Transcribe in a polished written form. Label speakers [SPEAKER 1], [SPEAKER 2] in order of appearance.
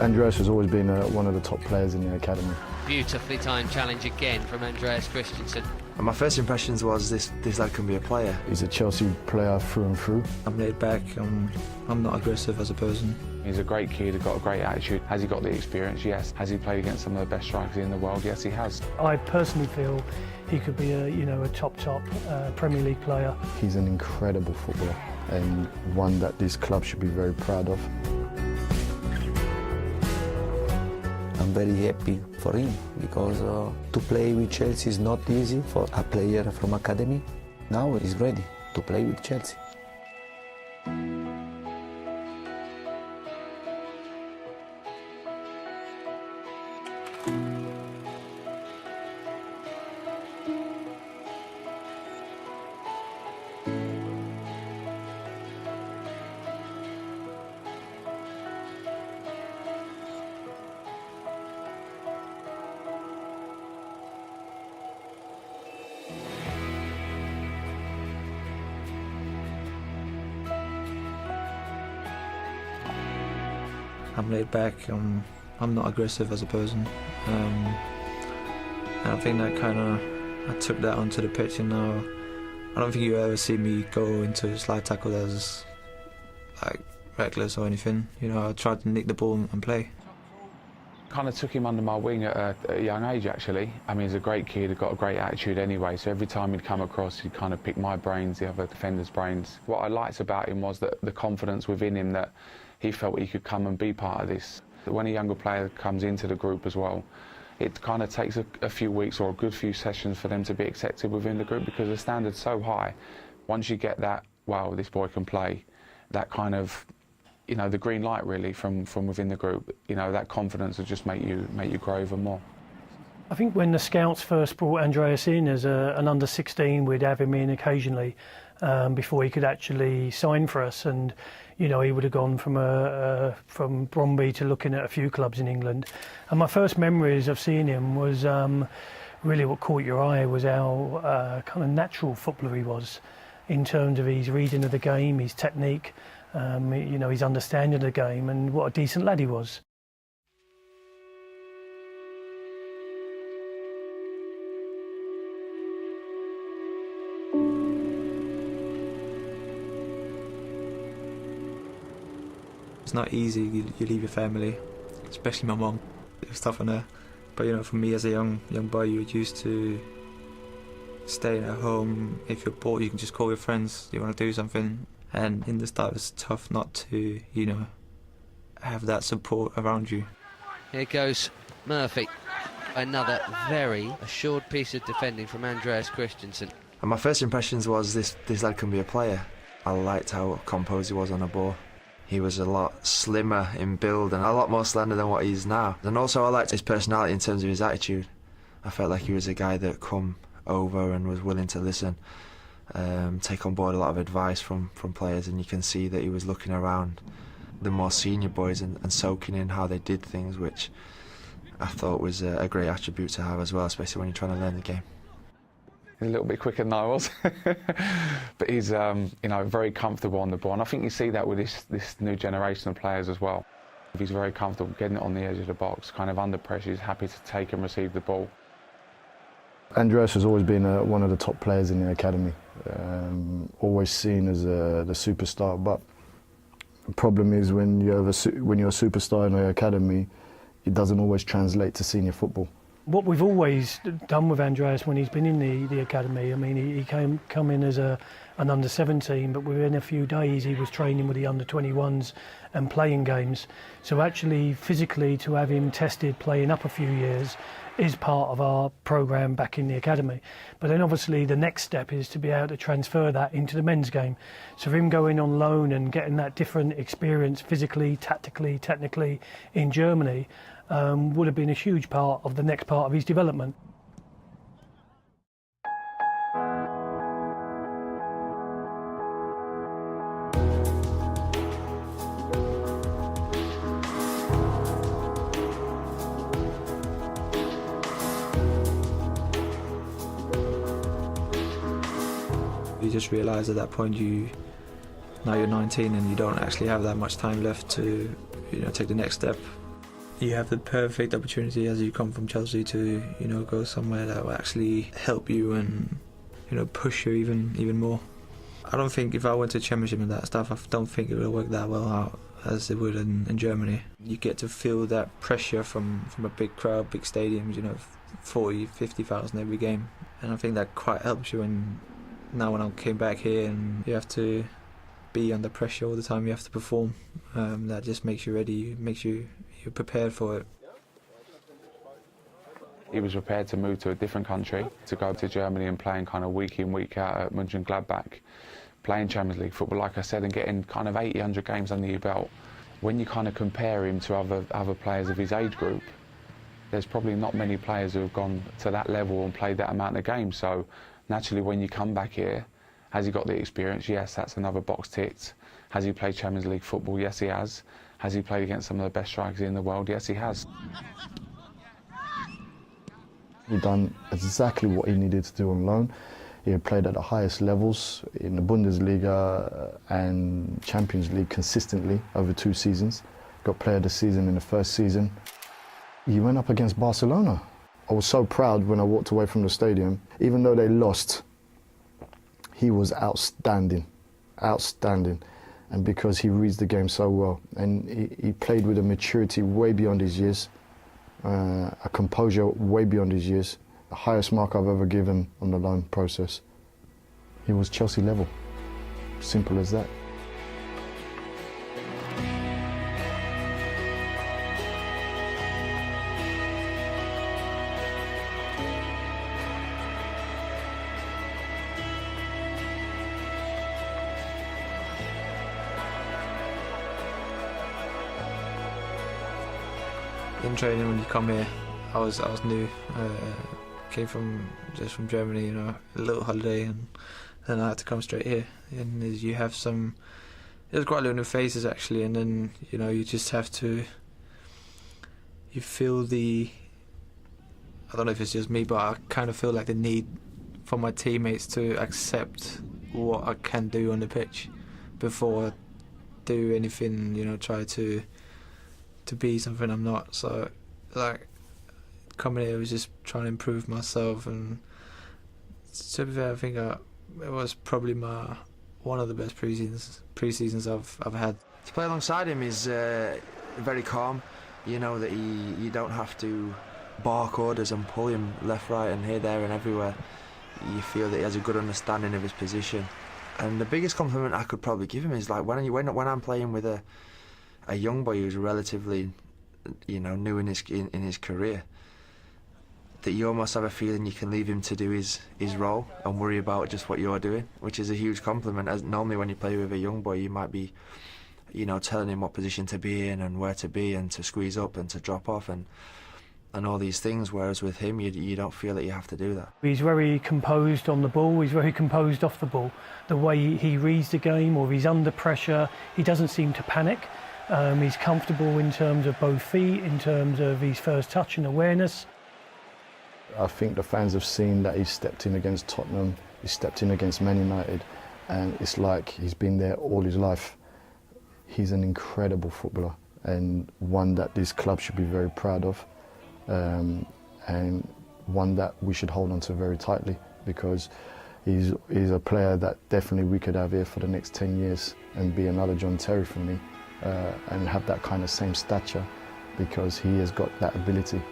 [SPEAKER 1] Andreas has always been one of the top players in the academy.
[SPEAKER 2] Beautifully timed challenge again from Andreas Christensen.
[SPEAKER 3] And my first impressions was this lad can be a player.
[SPEAKER 1] He's a Chelsea player through and through.
[SPEAKER 4] I'm laid back, I'm not aggressive as a person.
[SPEAKER 5] He's a great kid, he's got a great attitude. Has he got the experience? Yes. Has he played against some of the best strikers in the world? Yes, he has.
[SPEAKER 6] I personally feel he could be a top Premier League player.
[SPEAKER 1] He's an incredible footballer and one that this club should be very proud of.
[SPEAKER 7] I'm very happy for him because to play with Chelsea is not easy for a player from academy. Now he's ready to play with Chelsea.
[SPEAKER 4] I'm laid back, I'm not aggressive as a person. And I think that I took that onto the pitch, and now I don't think you ever see me go into a slide tackle as like reckless or anything. I tried to nick the ball and play.
[SPEAKER 5] Kind of took him under my wing at a young age, actually. I mean, he's a great kid, he's got a great attitude anyway, so every time he'd come across, he'd kind of pick my brains, the other defenders' brains. What I liked about him was that the confidence within him, that he felt he could come and be part of this. When a younger player comes into the group as well, it kind of takes a few weeks or a good few sessions for them to be accepted within the group, because the standard's so high. Once you get that, wow, this boy can play, that kind of, the green light really from within the group, that confidence will just make you grow even more.
[SPEAKER 6] I think when the scouts first brought Andreas in as an under-16, we'd have him in occasionally before he could actually sign for us, and he would have gone from Bromby to looking at a few clubs in England. And my first memories of seeing him was really what caught your eye was how kind of natural footballer he was in terms of his reading of the game, his technique, his understanding of the game, and what a decent lad he was.
[SPEAKER 4] It's not easy, you leave your family, especially my mum. It's tough on her. But for me as a young boy, you're used to staying at home. If you're bored, you can just call your friends, you want to do something. And in the start, it's tough not to, have that support around you.
[SPEAKER 2] Here goes Murphy. Another very assured piece of defending from Andreas Christensen.
[SPEAKER 3] And my first impressions was this lad can be a player. I liked how composed he was on the ball. He was a lot slimmer in build and a lot more slender than what he is now. And also I liked his personality in terms of his attitude. I felt like he was a guy that come over and was willing to listen, take on board a lot of advice from players, and you can see that he was looking around the more senior boys and soaking in how they did things, which I thought was a great attribute to have as well, especially when you're trying to learn the game.
[SPEAKER 5] He's a little bit quicker than I was, but he's very comfortable on the ball, and I think you see that with this new generation of players as well. He's very comfortable getting it on the edge of the box, kind of under pressure. He's happy to take and receive the ball.
[SPEAKER 1] Andreas has always been one of the top players in the academy, always seen as the superstar. But the problem is when you're a superstar in the academy, it doesn't always translate to senior football.
[SPEAKER 6] What we've always done with Andreas when he's been in the academy, I mean, he come in as an under-17, but within a few days he was training with the under-21s and playing games. So actually, physically, to have him tested playing up a few years is part of our programme back in the academy. But then obviously the next step is to be able to transfer that into the men's game. So for him going on loan and getting that different experience physically, tactically, technically in Germany would have been a huge part of the next part of his development.
[SPEAKER 4] You just realise at that point now you're 19 and you don't actually have that much time left to take the next step. You have the perfect opportunity as you come from Chelsea to, go somewhere that will actually help you and, push you even more. I don't think if I went to Championship and that stuff, I don't think it would work that well out as it would in Germany. You get to feel that pressure from a big crowd, big stadiums, 40, 50,000 every game. And I think that quite helps you when I came back here and you have to be under pressure all the time, you have to perform. That just makes you ready, makes you're prepared for it.
[SPEAKER 5] He was prepared to move to a different country, to go to Germany and playing kind of week in, week out at Mönchengladbach, playing Champions League football, like I said, and getting kind of 80, 100 games under your belt. When you kind of compare him to other players of his age group, there's probably not many players who have gone to that level and played that amount of games. So naturally, when you come back here, has he got the experience? Yes, that's another box ticked. Has he played Champions League football? Yes, he has. Has he played against some of the best strikers in the world? Yes, he has.
[SPEAKER 1] He done exactly what he needed to do on loan. He had played at the highest levels in the Bundesliga and Champions League consistently over 2 seasons. Got Player of the Season in the first season. He went up against Barcelona. I was so proud when I walked away from the stadium. Even though they lost, he was outstanding, outstanding. And because he reads the game so well. And he played with a maturity way beyond his years, a composure way beyond his years. The highest mark I've ever given on the loan process. He was Chelsea level. Simple as that.
[SPEAKER 4] In training, when you come here, I was new. Came from Germany, a little holiday, and then I had to come straight here. And you have there's quite a lot of new faces actually, and then you just have to. You feel I don't know if it's just me, but I kind of feel like the need for my teammates to accept what I can do on the pitch before I do anything. Try to be something I'm not. So, coming here was just trying to improve myself, and to be fair, I think it was probably one of the best pre-seasons I've had.
[SPEAKER 3] To play alongside him is very calm. You know that you don't have to bark orders and pull him left, right and here, there and everywhere. You feel that he has a good understanding of his position. And the biggest compliment I could probably give him is like when I'm playing with a young boy who's relatively new in his career, that you almost have a feeling you can leave him to do his role and worry about just what you're doing, which is a huge compliment. As normally when you play with a young boy, you might be telling him what position to be in and where to be and to squeeze up and to drop off and all these things, whereas with him you don't feel that you have to do that.
[SPEAKER 6] He's very composed on the ball, he's very composed off the ball. The way he reads the game, or he's under pressure, he doesn't seem to panic. He's comfortable in terms of both feet, in terms of his first touch and awareness.
[SPEAKER 1] I think the fans have seen that he stepped in against Tottenham, he stepped in against Man United, and it's like he's been there all his life. He's an incredible footballer and one that this club should be very proud of, and one that we should hold on to very tightly, because he's a player that definitely we could have here for the next 10 years and be another John Terry for me, and have that kind of same stature, because he has got that ability.